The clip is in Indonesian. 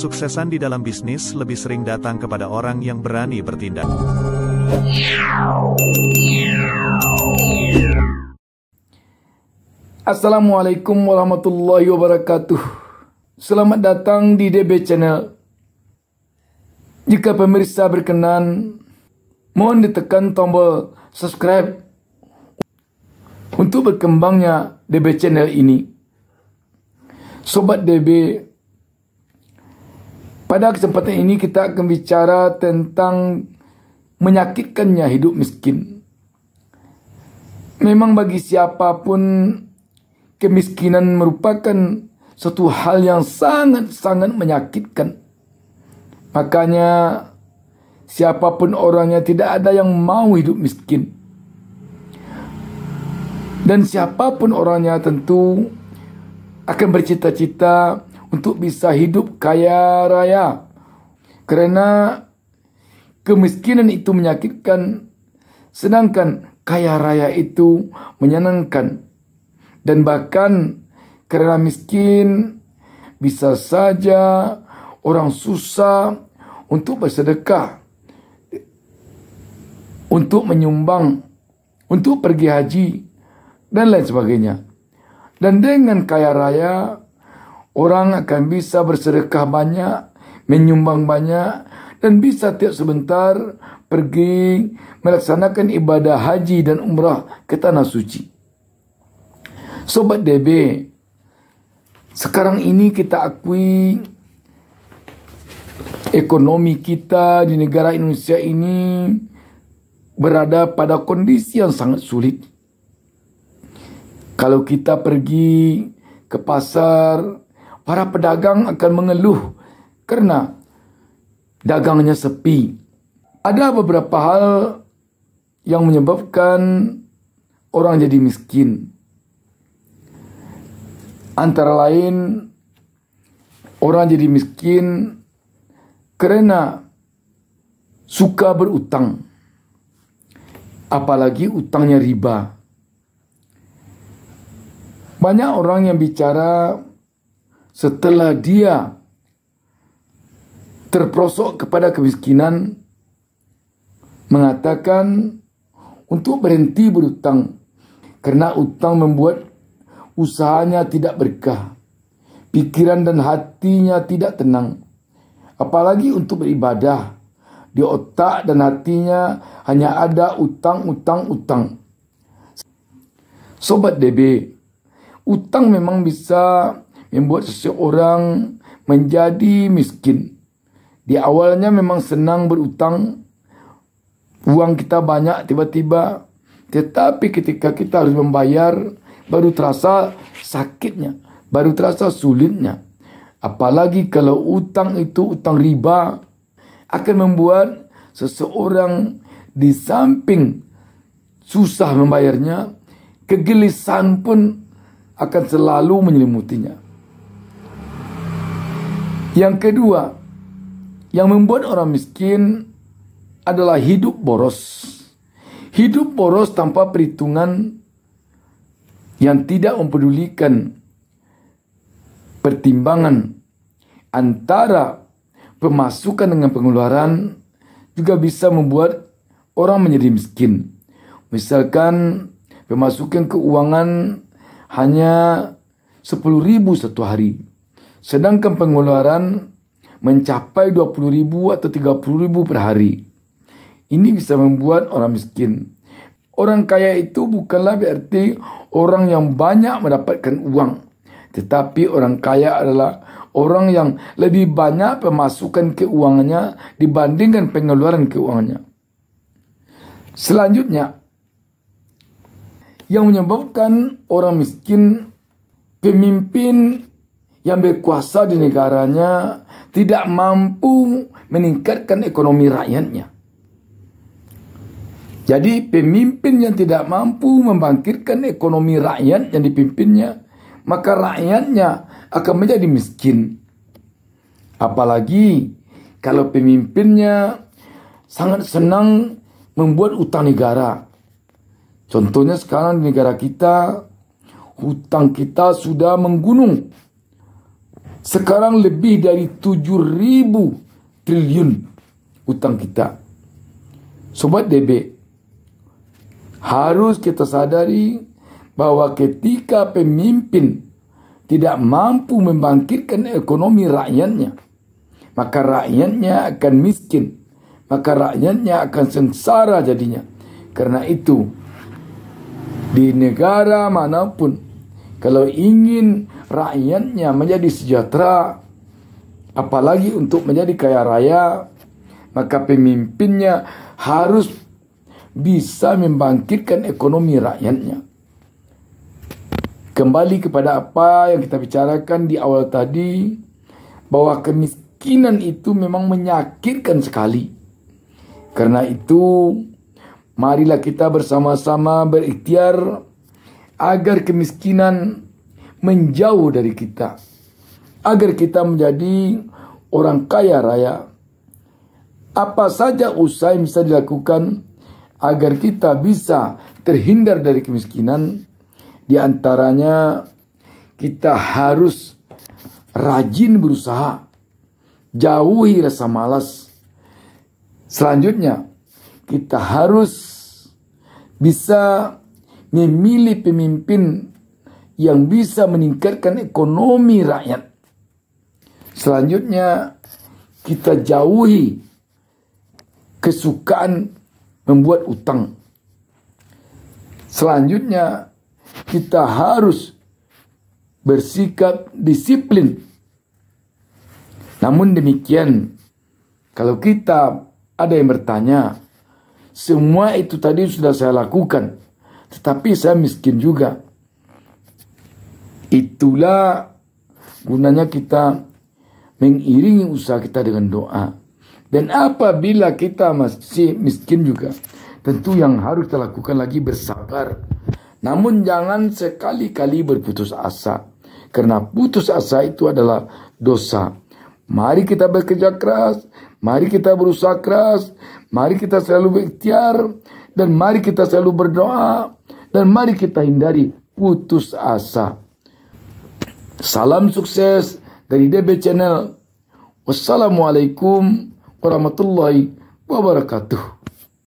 Kesuksesan di dalam bisnis lebih sering datang kepada orang yang berani bertindak. Assalamualaikum warahmatullahi wabarakatuh. Selamat datang di DB Channel. Jika pemirsa berkenan, mohon ditekan tombol subscribe untuk berkembangnya DB Channel ini. Sobat DB, pada kesempatan ini kita akan bicara tentang menyakitkannya hidup miskin. Memang bagi siapapun, kemiskinan merupakan suatu hal yang sangat-sangat menyakitkan. Makanya siapapun orangnya tidak ada yang mau hidup miskin. Dan siapapun orangnya tentu akan bercita-cita untuk bisa hidup kaya raya. Karena kemiskinan itu menyakitkan, sedangkan kaya raya itu menyenangkan. Dan bahkan karena miskin, bisa saja orang susah untuk bersedekah, untuk menyumbang, untuk pergi haji, dan lain sebagainya. Dan dengan kaya raya, orang akan bisa bersedekah banyak, menyumbang banyak, dan bisa tiap sebentar pergi melaksanakan ibadah haji dan umrah ke tanah suci. Sobat DB, sekarang ini kita akui ekonomi kita di negara Indonesia ini berada pada kondisi yang sangat sulit. Kalau kita pergi ke pasar, para pedagang akan mengeluh karena dagangnya sepi. Ada beberapa hal yang menyebabkan orang jadi miskin. Antara lain, orang jadi miskin karena suka berutang. Apalagi utangnya riba. Banyak orang yang bicara setelah dia terperosok kepada kemiskinan, mengatakan untuk berhenti berutang karena utang membuat usahanya tidak berkah, pikiran dan hatinya tidak tenang. Apalagi untuk beribadah, di otak dan hatinya hanya ada utang. Sobat DB, utang memang bisa membuat seseorang menjadi miskin. Di awalnya memang senang berutang, uang kita banyak tiba-tiba, tetapi ketika kita harus membayar, baru terasa sakitnya, baru terasa sulitnya. Apalagi kalau utang itu utang riba, akan membuat seseorang di samping susah membayarnya, kegelisahan pun akan selalu menyelimutinya. Yang kedua, yang membuat orang miskin adalah hidup boros. Hidup boros tanpa perhitungan, yang tidak mempedulikan pertimbangan antara pemasukan dengan pengeluaran, juga bisa membuat orang menjadi miskin. Misalkan pemasukan keuangan hanya 10.000 satu hari, sedangkan pengeluaran mencapai 20.000 atau 30.000 per hari. Ini bisa membuat orang miskin. Orang kaya itu bukanlah berarti orang yang banyak mendapatkan uang, tetapi orang kaya adalah orang yang lebih banyak pemasukan keuangannya dibandingkan pengeluaran keuangannya. Selanjutnya, yang menyebabkan orang miskin, pemimpin yang berkuasa di negaranya tidak mampu meningkatkan ekonomi rakyatnya. Jadi pemimpin yang tidak mampu membangkitkan ekonomi rakyat yang dipimpinnya, maka rakyatnya akan menjadi miskin. Apalagi kalau pemimpinnya sangat senang membuat utang negara. Contohnya sekarang di negara kita, hutang kita sudah menggunung. Sekarang lebih dari 7.000 triliun utang kita. Sobat DB, harus kita sadari bahwa ketika pemimpin tidak mampu membangkitkan ekonomi rakyatnya, maka rakyatnya akan miskin, maka rakyatnya akan sengsara jadinya. Karena itu, di negara manapun, kalau ingin rakyatnya menjadi sejahtera, apalagi untuk menjadi kaya raya, maka pemimpinnya harus bisa membangkitkan ekonomi rakyatnya. Kembali kepada apa yang kita bicarakan di awal tadi, bahwa kemiskinan itu memang menyakitkan sekali. Karena itu, marilah kita bersama-sama berikhtiar agar kemiskinan menjauh dari kita, agar kita menjadi orang kaya raya. Apa saja usaha yang bisa dilakukan agar kita bisa terhindar dari kemiskinan. Di antaranya, kita harus rajin berusaha, jauhi rasa malas. Selanjutnya, kita harus bisa memilih pemimpin yang bisa meningkatkan ekonomi rakyat. Selanjutnya, kita jauhi kesukaan membuat utang. Selanjutnya, kita harus bersikap disiplin. Namun demikian, kalau kita ada yang bertanya, semua itu tadi sudah saya lakukan, tetapi saya miskin juga. Itulah gunanya kita mengiringi usaha kita dengan doa. Dan apabila kita masih miskin juga, tentu yang harus kita lakukan lagi bersabar. Namun jangan sekali-kali berputus asa, karena putus asa itu adalah dosa. Mari kita bekerja keras, mari kita berusaha keras, mari kita selalu berikhtiar, dan mari kita selalu berdoa, dan mari kita hindari putus asa. Salam sukses dari DB Channel. Wassalamualaikum warahmatullahi wabarakatuh.